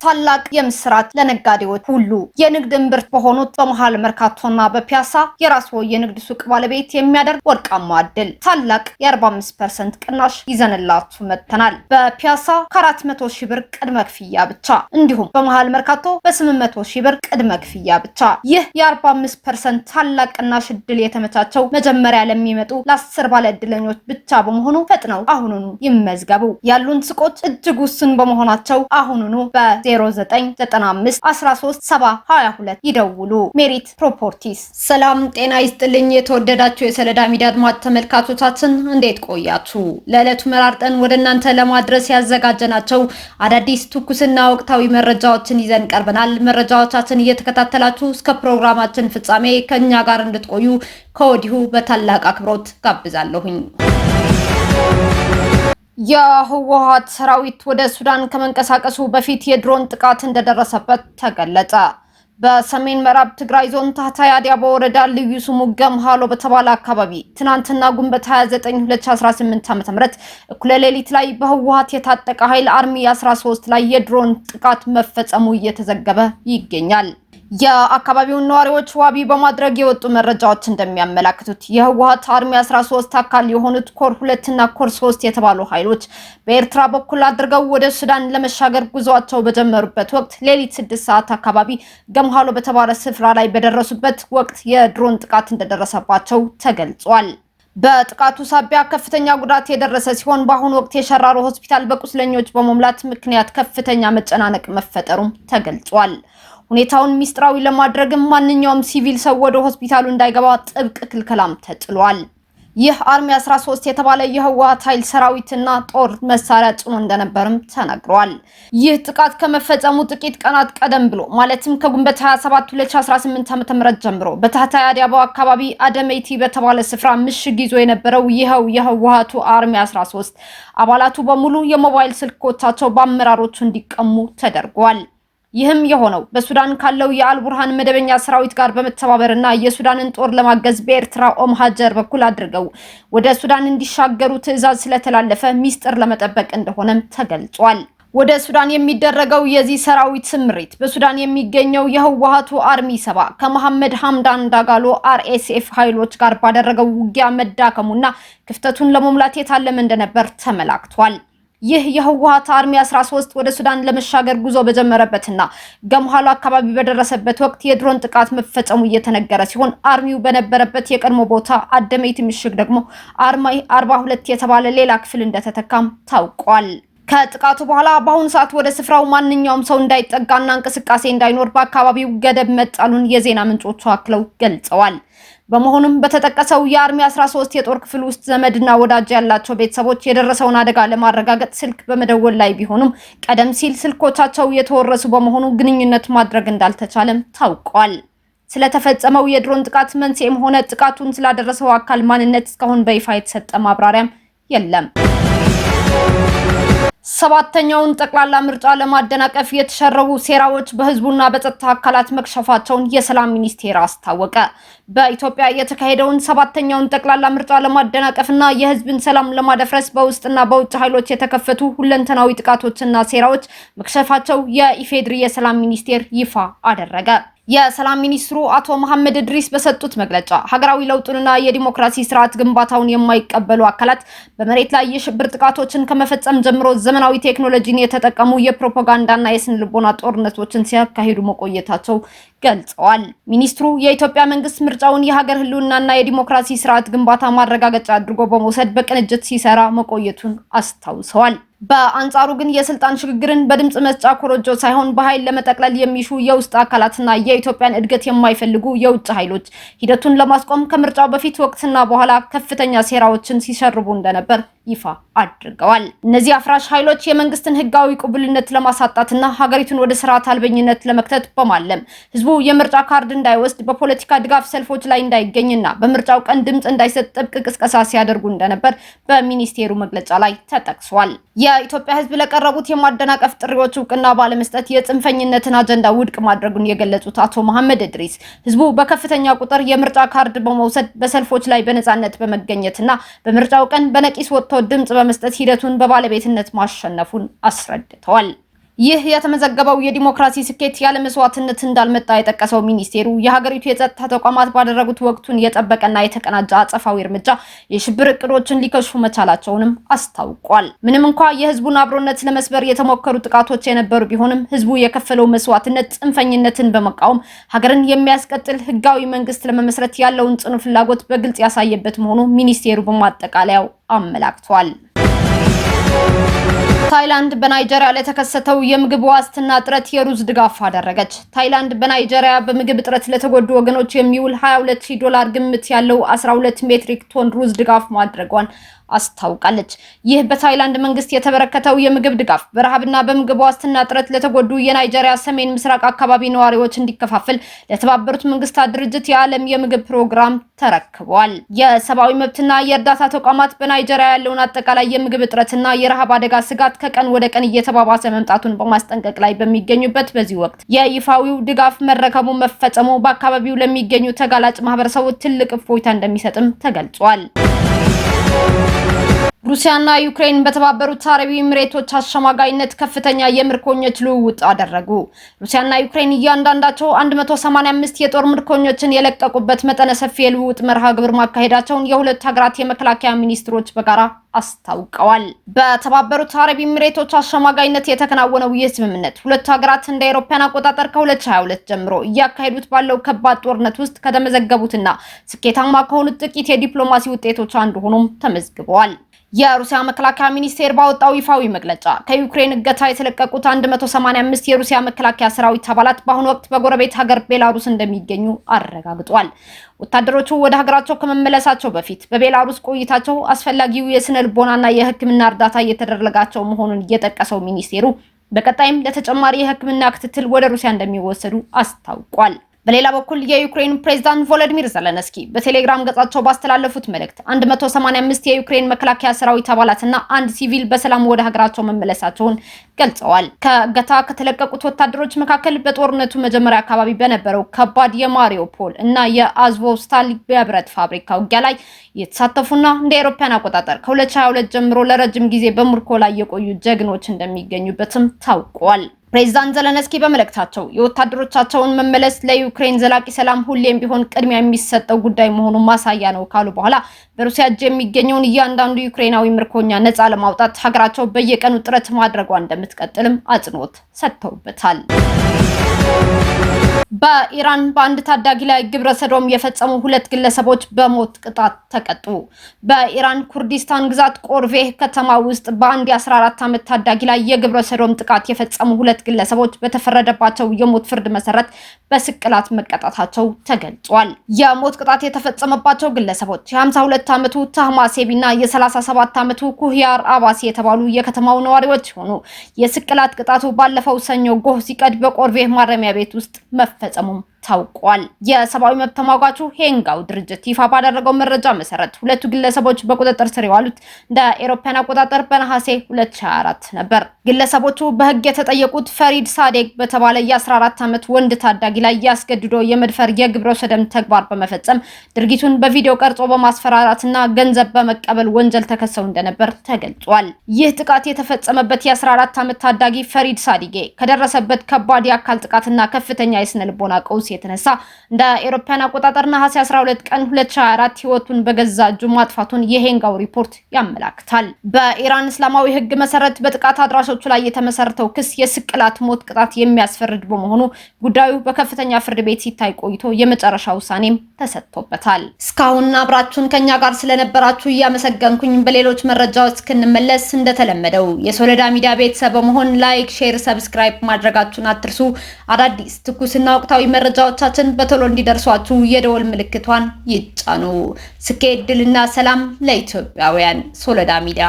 ታላቅ የምስራት ለነጋዴዎች ሁሉ የንግድ እምብርት በሆኑት በመሃል መርካቶና በፒያሳ የራስዎ የንግድ ሱቅ ባለቤት የሚያደርግ ወርቃማ እድል ታላቅ የ45% ቅናሽ ይዘንላችሁ መጥተናል። በፒያሳ ከ400 ሺህ ብር ቅድመ ክፍያ ብቻ እንዲሁም በመሃል መርካቶ በ800 ሺህ ብር ቅድመ ክፍያ ብቻ። ይህ የ45% ታላቅ ቅናሽ እድል የተመቻቸው መጀመሪያ ለሚመጡ ለ10 ባለ እድለኞች ብቻ በመሆኑ ፈጥነው አሁኑኑ ይመዝገቡ። ያሉን ሱቆች እጅግ ውስን በመሆናቸው አሁኑኑ በ0995 13 722 ይደውሉ። ሜሪት ፕሮፐርቲስ። ሰላም ጤና ይስጥልኝ የተወደዳችሁ የሰለዳ ሚዲያ አድማጭ ተመልካቾቻችን እንዴት ቆያችሁ? ለዕለቱ መራርጠን ወደ እናንተ ለማድረስ ያዘጋጀናቸው አዳዲስ ትኩስና ወቅታዊ መረጃዎችን ይዘን ቀርበናል። መረጃዎቻችን እየተከታተላችሁ እስከ ፕሮግራማችን ፍጻሜ ከኛ ጋር እንድትቆዩ ከወዲሁ በታላቅ አክብሮት ጋብዛለሁኝ። የህወሓት ሰራዊት ወደ ሱዳን ከመንቀሳቀሱ በፊት የድሮን ጥቃት እንደደረሰበት ተገለጸ። በሰሜን ምዕራብ ትግራይ ዞን ታህታይ አዲያቦ ወረዳ ልዩ ስሙ ገምሃሎ በተባለ አካባቢ ትናንትና ግንቦት 29 2018 ዓ.ም እኩለ ሌሊት ላይ በህወሓት የታጠቀ ኃይል አርሚ 13 ላይ የድሮን ጥቃት መፈጸሙ እየተዘገበ ይገኛል። የአካባቢውን ነዋሪዎች ዋቢ በማድረግ የወጡ መረጃዎች እንደሚያመላክቱት የህወሓት አርሚ 13 አካል የሆኑት ኮር 2 እና ኮር 3 የተባሉ ኃይሎች በኤርትራ በኩል አድርገው ወደ ሱዳን ለመሻገር ጉዟቸው በጀመሩበት ወቅት ሌሊት 6 ሰዓት አካባቢ ገምሃሎ በተባለ ስፍራ ላይ በደረሱበት ወቅት የድሮን ጥቃት እንደደረሰባቸው ተገልጿል። በጥቃቱ ሳቢያ ከፍተኛ ጉዳት የደረሰ ሲሆን በአሁኑ ወቅት የሸራሮ ሆስፒታል በቁስለኞች በመሙላት ምክንያት ከፍተኛ መጨናነቅ መፈጠሩም ተገልጿል። ሁኔታውን ሚስጥራዊ ለማድረግም ማንኛውም ሲቪል ሰው ወደ ሆስፒታሉ እንዳይገባ ጥብቅ ክልከላም ተጥሏል። ይህ አርሚ 13 የተባለ የህወሓት ኃይል ሰራዊትና ጦር መሳሪያ ጭኖ እንደነበርም ተነግሯል። ይህ ጥቃት ከመፈጸሙ ጥቂት ቀናት ቀደም ብሎ ማለትም ከግንቦት 27 2018 ዓ.ም ጀምሮ በታህታይ አዲያቦ አካባቢ አደመይቲ በተባለ ስፍራ ምሽግ ይዞ የነበረው ይኸው የህወሓቱ አርሚ 13 አባላቱ በሙሉ የሞባይል ስልኮቻቸው በአመራሮቹ እንዲቀሙ ተደርጓል። ይህም የሆነው በሱዳን ካለው የአልቡርሃን መደበኛ ሰራዊት ጋር በመተባበርና የሱዳንን ጦር ለማገዝ በኤርትራ ኦምሃጀር በኩል አድርገው ወደ ሱዳን እንዲሻገሩ ትዕዛዝ ስለተላለፈ ሚስጥር ለመጠበቅ እንደሆነም ተገልጿል። ወደ ሱዳን የሚደረገው የዚህ ሰራዊት ስምሪት በሱዳን የሚገኘው የህወሓቱ አርሚ 7 ከመሐመድ ሐምዳን ዳጋሎ አርኤስኤፍ ኃይሎች ጋር ባደረገው ውጊያ መዳከሙና ክፍተቱን ለመሙላት የታለመ እንደነበር ተመላክቷል። ይህ የህወሓት አርሚ 13 ወደ ሱዳን ለመሻገር ጉዞ በጀመረበትና ገምሃሎ አካባቢ በደረሰበት ወቅት የድሮን ጥቃት መፈጸሙ እየተነገረ ሲሆን አርሚው በነበረበት የቀድሞ ቦታ አደመይቲ ምሽግ ደግሞ አርማይ 42 የተባለ ሌላ ክፍል እንደተተካም ታውቋል። ከጥቃቱ በኋላ በአሁኑ ሰዓት ወደ ስፍራው ማንኛውም ሰው እንዳይጠጋና እንቅስቃሴ እንዳይኖር በአካባቢው ገደብ መጣሉን የዜና ምንጮቹ አክለው ገልጸዋል። በመሆኑም በተጠቀሰው የአርሚ 13 የጦር ክፍል ውስጥ ዘመድና ወዳጅ ያላቸው ቤተሰቦች የደረሰውን አደጋ ለማረጋገጥ ስልክ በመደወል ላይ ቢሆኑም ቀደም ሲል ስልኮቻቸው የተወረሱ በመሆኑ ግንኙነት ማድረግ እንዳልተቻለም ታውቋል። ስለተፈጸመው የድሮን ጥቃት መንስኤም ሆነ ጥቃቱን ስላደረሰው አካል ማንነት እስካሁን በይፋ የተሰጠ ማብራሪያም የለም። ሰባተኛውን ጠቅላላ ምርጫ ለማደናቀፍ የተሸረቡ ሴራዎች በህዝቡና በጸጥታ አካላት መክሸፋቸውን የሰላም ሚኒስቴር አስታወቀ። በኢትዮጵያ የተካሄደውን ሰባተኛውን ጠቅላላ ምርጫ ለማደናቀፍና የህዝብን ሰላም ለማደፍረስ በውስጥና በውጭ ኃይሎች የተከፈቱ ሁለንተናዊ ጥቃቶችና ሴራዎች መክሸፋቸው የኢፌድሪ የሰላም ሚኒስቴር ይፋ አደረገ። የሰላም ሚኒስትሩ አቶ መሐመድ እድሪስ በሰጡት መግለጫ ሀገራዊ ለውጡንና የዲሞክራሲ ስርዓት ግንባታውን የማይቀበሉ አካላት በመሬት ላይ የሽብር ጥቃቶችን ከመፈጸም ጀምሮ ዘመናዊ ቴክኖሎጂን የተጠቀሙ የፕሮፓጋንዳና የስነ ልቦና ጦርነቶችን ሲያካሂዱ መቆየታቸው ገልጸዋል። ሚኒስትሩ የኢትዮጵያ መንግስት ምርጫውን የሀገር ህልውናና የዲሞክራሲ ስርዓት ግንባታ ማረጋገጫ አድርጎ በመውሰድ በቅንጅት ሲሰራ መቆየቱን አስታውሰዋል። በአንጻሩ ግን የስልጣን ሽግግርን በድምጽ መስጫ ኮሮጆ ሳይሆን በኃይል ለመጠቅለል የሚሹ የውስጥ አካላትና የኢትዮጵያን እድገት የማይፈልጉ የውጭ ኃይሎች ሂደቱን ለማስቆም ከምርጫው በፊት ወቅትና በኋላ ከፍተኛ ሴራዎችን ሲሸርቡ እንደነበር ይፋ አድርገዋል። እነዚህ አፍራሽ ኃይሎች የመንግስትን ህጋዊ ቅቡልነት ለማሳጣትና ሀገሪቱን ወደ ስርዓት አልበኝነት ለመክተት በማለም ህዝቡ የምርጫ ካርድ እንዳይወስድ በፖለቲካ ድጋፍ ሰልፎች ላይ እንዳይገኝና በምርጫው ቀን ድምጽ እንዳይሰጥ ጥብቅ ቅስቀሳ ሲያደርጉ እንደነበር በሚኒስቴሩ መግለጫ ላይ ተጠቅሷል። የኢትዮጵያ ህዝብ ለቀረቡት የማደናቀፍ ጥሪዎች እውቅና ባለመስጠት የጽንፈኝነትን አጀንዳ ውድቅ ማድረጉን የገለጹት አቶ መሐመድ እድሪስ ህዝቡ በከፍተኛ ቁጥር የምርጫ ካርድ በመውሰድ በሰልፎች ላይ በነጻነት በመገኘትና በምርጫው ቀን በነቂስ ወጥቶ ድምጽ በመስጠት ሂደቱን በባለቤትነት ማሸነፉን አስረድተዋል። ይህ የተመዘገበው የዲሞክራሲ ስኬት ያለ መስዋዕትነት እንዳልመጣ የጠቀሰው ሚኒስቴሩ የሀገሪቱ የጸጥታ ተቋማት ባደረጉት ወቅቱን የጠበቀና የተቀናጀ አጸፋዊ እርምጃ የሽብር እቅዶችን ሊከሽፉ መቻላቸውንም አስታውቋል። ምንም እንኳ የህዝቡን አብሮነት ለመስበር የተሞከሩ ጥቃቶች የነበሩ ቢሆንም ህዝቡ የከፈለው መስዋዕትነት ጽንፈኝነትን በመቃወም ሀገርን የሚያስቀጥል ህጋዊ መንግስት ለመመስረት ያለውን ጽኑ ፍላጎት በግልጽ ያሳየበት መሆኑ ሚኒስቴሩ በማጠቃለያው አመላክቷል። ታይላንድ በናይጄሪያ ለተከሰተው የምግብ ዋስትና እጥረት የሩዝ ድጋፍ አደረገች። ታይላንድ በናይጄሪያ በምግብ እጥረት ለተጎዱ ወገኖች የሚውል $22,000 ግምት ያለው 12 ሜትሪክ ቶን ሩዝ ድጋፍ ማድረጓን አስታውቃለች። ይህ በታይላንድ መንግስት የተበረከተው የምግብ ድጋፍ በረሃብና በምግብ ዋስትና እጥረት ለተጎዱ የናይጄሪያ ሰሜን ምስራቅ አካባቢ ነዋሪዎች እንዲከፋፈል ለተባበሩት መንግስታት ድርጅት የዓለም የምግብ ፕሮግራም ተረክቧል። የሰብአዊ መብትና የእርዳታ ተቋማት በናይጄሪያ ያለውን አጠቃላይ የምግብ እጥረትና የረሃብ አደጋ ስጋት ከቀን ወደ ቀን እየተባባሰ መምጣቱን በማስጠንቀቅ ላይ በሚገኙበት በዚህ ወቅት የይፋዊው ድጋፍ መረከቡ መፈጸሙ በአካባቢው ለሚገኙ ተጋላጭ ማህበረሰቦች ትልቅ እፎይታ እንደሚሰጥም ተገልጿል። ሩሲያና ዩክሬን በተባበሩት አረብ ኤሚሬቶች አሸማጋይነት ከፍተኛ የምርኮኞች ልውውጥ አደረጉ። ሩሲያና ዩክሬን እያንዳንዳቸው 185 የጦር ምርኮኞችን የለቀቁበት መጠነ ሰፊ የልውውጥ መርሃ ግብር ማካሄዳቸውን የሁለት ሀገራት የመከላከያ ሚኒስትሮች በጋራ አስታውቀዋል። በተባበሩት አረብ ኤሚሬቶች አሸማጋይነት የተከናወነው ይህ ስምምነት ሁለቱ ሀገራት እንደ አውሮፓውያን አቆጣጠር ከ2022 ጀምሮ እያካሄዱት ባለው ከባድ ጦርነት ውስጥ ከተመዘገቡትና ስኬታማ ከሆኑት ጥቂት የዲፕሎማሲ ውጤቶች አንዱ ሆኖም ተመዝግበዋል። የሩሲያ መከላከያ ሚኒስቴር ባወጣው ይፋዊ መግለጫ ከዩክሬን እገታ የተለቀቁት 185 የሩሲያ መከላከያ ሰራዊት አባላት በአሁኑ ወቅት በጎረቤት ሀገር ቤላሩስ እንደሚገኙ አረጋግጧል። ወታደሮቹ ወደ ሀገራቸው ከመመለሳቸው በፊት በቤላሩስ ቆይታቸው አስፈላጊው የስነ ልቦናና የሕክምና እርዳታ እየተደረጋቸው መሆኑን የጠቀሰው ሚኒስቴሩ በቀጣይም ለተጨማሪ የሕክምና ክትትል ወደ ሩሲያ እንደሚወሰዱ አስታውቋል። በሌላ በኩል የዩክሬን ፕሬዝዳንት ቮሎዲሚር ዘለንስኪ በቴሌግራም ገጻቸው ባስተላለፉት መልእክት 185 የዩክሬን መከላከያ ሰራዊት አባላትና አንድ ሲቪል በሰላም ወደ ሀገራቸው መመለሳቸውን ገልጸዋል። ከእገታ ከተለቀቁት ወታደሮች መካከል በጦርነቱ መጀመሪያ አካባቢ በነበረው ከባድ የማሪዮፖል እና የአዝቮስታል የብረት ፋብሪካ ውጊያ ላይ የተሳተፉና እንደ አውሮፓውያን አቆጣጠር ከ2022 ጀምሮ ለረጅም ጊዜ በምርኮ ላይ የቆዩ ጀግኖች እንደሚገኙበትም ታውቋል። ፕሬዝዳንት ዘለንስኪ በመልእክታቸው የወታደሮቻቸውን መመለስ ለዩክሬን ዘላቂ ሰላም ሁሌም ቢሆን ቅድሚያ የሚሰጠው ጉዳይ መሆኑን ማሳያ ነው ካሉ በኋላ በሩሲያ እጅ የሚገኘውን እያንዳንዱ ዩክሬናዊ ምርኮኛ ነፃ ለማውጣት ሀገራቸው በየቀኑ ጥረት ማድረጓ እንደምትቀጥልም አጽንኦት ሰጥተውበታል። በኢራን በአንድ ታዳጊ ላይ ግብረ ሰዶም የፈጸሙ ሁለት ግለሰቦች በሞት ቅጣት ተቀጡ። በኢራን ኩርዲስታን ግዛት ቆርቬህ ከተማ ውስጥ በአንድ የ14 ዓመት ታዳጊ ላይ የግብረ ሰዶም ጥቃት የፈጸሙ ሁለት ግለሰቦች በተፈረደባቸው የሞት ፍርድ መሰረት በስቅላት መቀጣታቸው ተገልጿል። የሞት ቅጣት የተፈጸመባቸው ግለሰቦች የ52 ዓመቱ ታህማሴቢና የ37 ዓመቱ ኩህያር አባሲ የተባሉ የከተማው ነዋሪዎች ሆኑ። የስቅላት ቅጣቱ ባለፈው ሰኞ ጎህ ሲቀድ በቆርቬህ ማረሚያ ቤት ውስጥ መፈጸሙም ታውቋል። የሰብአዊ መብት ተሟጋቹ ሄንጋው ድርጅት ይፋ ባደረገው መረጃ መሰረት ሁለቱ ግለሰቦች በቁጥጥር ስር የዋሉት እንደ አውሮፓውያን አቆጣጠር በነሐሴ 2024 ነበር። ግለሰቦቹ በህግ የተጠየቁት ፈሪድ ሳዴቅ በተባለ የ14 ዓመት ወንድ ታዳጊ ላይ ያስገድዶ የመድፈር የግብረ ሰዶም ተግባር በመፈጸም ድርጊቱን በቪዲዮ ቀርጾ በማስፈራራትና ገንዘብ በመቀበል ወንጀል ተከሰው እንደነበር ተገልጿል። ይህ ጥቃት የተፈጸመበት የ14 ዓመት ታዳጊ ፈሪድ ሳዲጌ ከደረሰበት ከባድ የአካል ጥቃትና ከፍተኛ የስነ ልቦና ቀውስ የተነሳ እንደ አውሮፓውያን አቆጣጠር ነሐሴ 12 ቀን 2024 ህይወቱን በገዛ እጁ ማጥፋቱን የሄንጋው ሪፖርት ያመላክታል። በኢራን እስላማዊ ህግ መሰረት በጥቃት አድራሾቹ ላይ የተመሰረተው ክስ የስቅላት ሞት ቅጣት የሚያስፈርድ በመሆኑ ጉዳዩ በከፍተኛ ፍርድ ቤት ሲታይ ቆይቶ የመጨረሻ ውሳኔም ተሰጥቶበታል። እስካሁን አብራችሁን ከኛ ጋር ስለነበራችሁ እያመሰገንኩኝ በሌሎች መረጃዎች እስክንመለስ እንደተለመደው የሶሎዳ ሚዲያ ቤተሰብ በመሆን ላይክ፣ ሼር፣ ሰብስክራይብ ማድረጋችሁን አትርሱ። አዳዲስ ትኩስና ወቅታዊ መረጃዎቻችን በቶሎ እንዲደርሷችሁ የደወል ምልክቷን ይጫኑ። ስኬት፣ ድልና ሰላም ለኢትዮጵያውያን። ሶሎዳ ሚዲያ